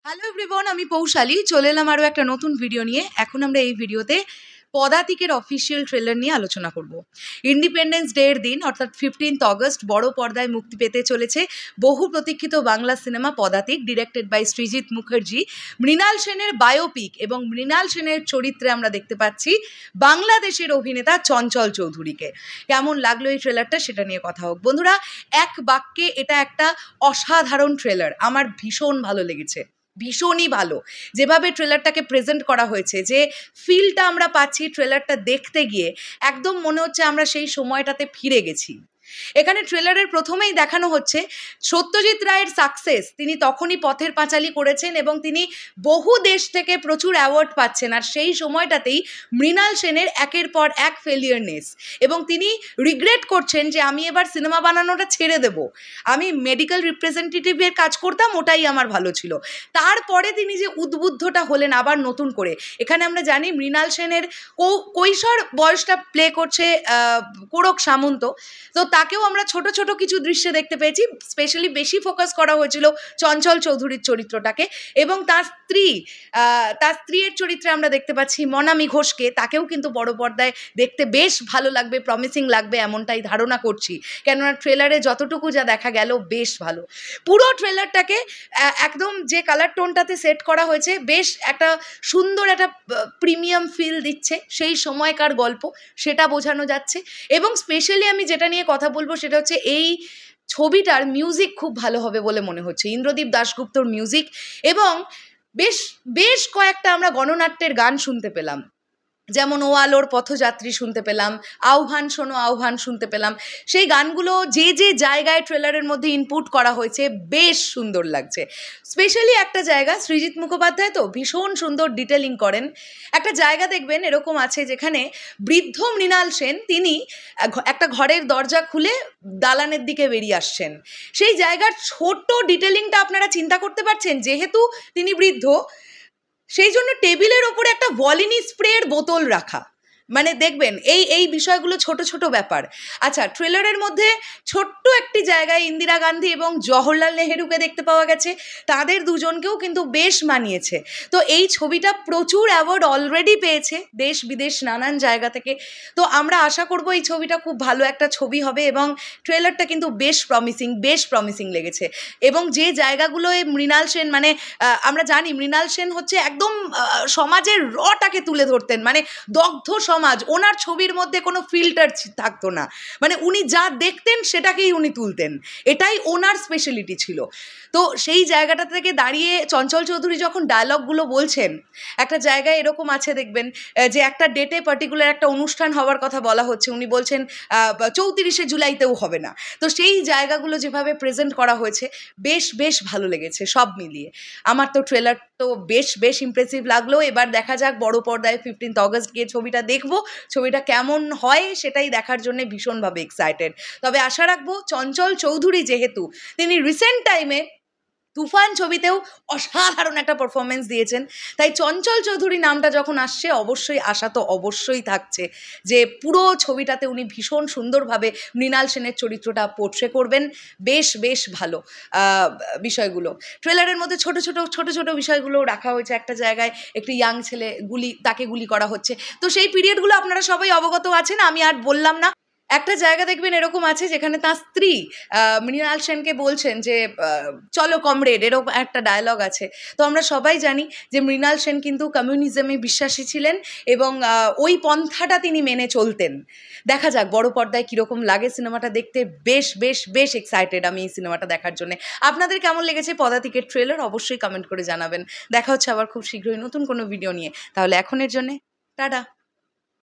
Hello everyone, আমি পৌশালী চলে এলাম আরও একটা নতুন ভিডিও নিয়ে। এখন আমরা এই ভিডিওতে পদাতিকের অফিসিয়াল ট্রেলার নিয়ে আলোচনা করব। ইন্ডিপেন্ডেন্স ডে এর দিন অর্থাৎ 15th অগস্ট বড় পর্দায় মুক্তি পেতে চলেছে বহু প্রতীক্ষিত বাংলা সিনেমা পদাতিক, ডিরেক্টেড বাই সৃজিত মুখার্জি। মৃণাল সেনের বায়োপিক এবং মৃণাল সেনের চরিত্রে আমরা দেখতে পাচ্ছি বাংলাদেশের অভিনেতা চঞ্চল চৌধুরীকে। কেমন লাগলো এই ট্রেলারটা সেটা নিয়ে কথা হোক। বন্ধুরা, এক বাক্যে এটা একটা অসাধারণ ট্রেলার। আমার ভীষণ ভালো লেগেছে, ভীষণই ভালো যেভাবে ট্রেলারটাকে প্রেজেন্ট করা হয়েছে, যে ফিলটা আমরা পাচ্ছি ট্রেলারটা দেখতে গিয়ে, একদম মনে হচ্ছে আমরা সেই সময়টাতে ফিরে গেছি। এখানে ট্রেলারের প্রথমেই দেখানো হচ্ছে সত্যজিৎ রায়ের সাকসেস। তিনি তখনই পথের পাঁচালী করেছেন এবং তিনি বহু দেশ থেকে প্রচুর অ্যাওয়ার্ড পাচ্ছেন, আর সেই সময়টাতেই মৃণাল সেনের একের পর এক ফেলিয়ারনেস, এবং তিনি রিগ্রেট করছেন যে আমি এবার সিনেমা বানানোটা ছেড়ে দেব, আমি মেডিকেল রিপ্রেজেন্টেটিভের কাজ করতাম, ওটাই আমার ভালো ছিল। তারপরে তিনি যে উদ্বুদ্ধটা হলেন আবার নতুন করে। এখানে আমরা জানি মৃণাল সেনের কৈশোর বয়সটা প্লে করছে কোরক সামন্ত, তো তাকেও আমরা ছোট ছোট কিছু দৃশ্যে দেখতে পেয়েছি। স্পেশালি বেশি ফোকাস করা হয়েছিল চঞ্চল চৌধুরীর চরিত্রটাকে, এবং তার স্ত্রীর চরিত্রে আমরা দেখতে পাচ্ছি মনামি ঘোষকে। তাকেও কিন্তু বড় পর্দায় দেখতে বেশ ভালো লাগবে, প্রমিসিং লাগবে এমনটাই ধারণা করছি, কেননা ট্রেলারে যতটুকু যা দেখা গেল বেশ ভালো। পুরো ট্রেলারটাকে একদম যে কালার টোনটাতে সেট করা হয়েছে, বেশ একটা সুন্দর একটা প্রিমিয়াম ফিল দিচ্ছে, সেই সময়কার গল্প সেটা বোঝানো যাচ্ছে। এবং স্পেশালি আমি যেটা নিয়ে কথা বলবো সেটা হচ্ছে এই ছবিটার মিউজিক খুব ভালো হবে বলে মনে হচ্ছে। ইন্দ্রদীপ দাশগুপ্তর মিউজিক, এবং বেশ বেশ কয়েকটা আমরা গণনাট্যের গান শুনতে পেলাম, যেমন ও আলোর পথযাত্রী শুনতে পেলাম, আহ্বান শোনো আহ্বান শুনতে পেলাম। সেই গানগুলো যে যে জায়গায় ট্রেলারের মধ্যে ইনপুট করা হয়েছে বেশ সুন্দর লাগছে। স্পেশালি একটা জায়গা, সৃজিত মুখোপাধ্যায় তো ভীষণ সুন্দর ডিটেলিং করেন। একটা জায়গা দেখবেন এরকম আছে যেখানে বৃদ্ধ মৃণাল সেন তিনি একটা ঘরের দরজা খুলে দালানের দিকে বেরিয়ে আসছেন। সেই জায়গার ছোট্ট ডিটেলিংটা আপনারা চিন্তা করতে পারছেন। যেহেতু তিনি বৃদ্ধ, সেই জন্য টেবিলের ওপরে একটা ভলিনি স্প্রের বোতল রাখা, মানে দেখবেন এই বিষয়গুলো ছোট ছোট ব্যাপার। আচ্ছা, ট্রেলারের মধ্যে ছোট্ট একটি জায়গায় ইন্দিরা গান্ধী এবং জওহরলাল নেহেরুকে দেখতে পাওয়া গেছে, তাদের দুজনকেও কিন্তু বেশ মানিয়েছে। তো এই ছবিটা প্রচুর অ্যাওয়ার্ড অলরেডি পেয়েছে দেশ বিদেশ নানান জায়গা থেকে। তো আমরা আশা করব এই ছবিটা খুব ভালো একটা ছবি হবে, এবং ট্রেলারটা কিন্তু বেশ প্রমিসিং লেগেছে। এবং যে জায়গাগুলোয় মৃণাল সেন, মানে আমরা জানি মৃণাল সেন হচ্ছে একদম সমাজের রটাকে তুলে ধরতেন, মানে দগ্ধ সমাজ। ওনার ছবির মধ্যে কোনো ফিল্টার থাকতো না, মানে উনি যা দেখতেন সেটাকেই উনি তুলতেন, এটাই ওনার স্পেশালিটি ছিল। তো সেই জায়গাটা থেকে দাঁড়িয়ে চঞ্চল চৌধুরী যখন ডায়লগগুলো বলছেন, একটা জায়গায় এরকম আছে দেখবেন যে একটা ডেটে পার্টিকুলার একটা অনুষ্ঠান হওয়ার কথা বলা হচ্ছে, উনি বলছেন 34শে জুলাইতেও হবে না। তো সেই জায়গাগুলো যেভাবে প্রেজেন্ট করা হয়েছে বেশ ভালো লেগেছে সব মিলিয়ে। আমার তো ট্রেলার তো বেশ ইমপ্রেসিভ লাগলো। এবার দেখা যাক বড় পর্দায় 15th অগস্ট গিয়ে ছবিটা দেখবো, ছবিটা কেমন হয় সেটাই দেখার জন্য ভীষণভাবে এক্সাইটেড। তবে আশা রাখবো চঞ্চল চৌধুরী, যেহেতু তিনি রিসেন্ট টাইমে তুফান ছবিতেও অসাধারণ একটা পারফরমেন্স দিয়েছেন, তাই চঞ্চল চৌধুরী নামটা যখন আসছে অবশ্যই আশা তো অবশ্যই থাকছে যে পুরো ছবিটাতে উনি ভীষণ সুন্দরভাবে মৃণাল সেনের চরিত্রটা পোর্ট্রে করবেন। বেশ ভালো বিষয়গুলো ট্রেলারের মধ্যে ছোট ছোট বিষয়গুলো রাখা হয়েছে। একটা জায়গায় একটি ইয়াং ছেলে তাকে গুলি করা হচ্ছে, তো সেই পিরিয়ডগুলো আপনারা সবাই অবগত আছেন, আমি আর বললাম না। একটা জায়গা দেখবেন এরকম আছে যেখানে তার স্ত্রী মৃণাল সেনকে বলছেন যে চলো কমরেড, এরকম একটা ডায়লগ আছে। তো আমরা সবাই জানি যে মৃণাল সেন কিন্তু কমিউনিজমে বিশ্বাসী ছিলেন, এবং ওই পন্থাটা তিনি মেনে চলতেন। দেখা যাক বড় পর্দায় কীরকম লাগে সিনেমাটা দেখতে। বেশ এক্সাইটেড আমি এই সিনেমাটা দেখার জন্য। আপনাদের কেমন লেগেছে পদাতিকের ট্রেলার অবশ্যই কমেন্ট করে জানাবেন। দেখা হচ্ছে আবার খুব শীঘ্রই নতুন কোনো ভিডিও নিয়ে। তাহলে এখনের জন্যে টাটা।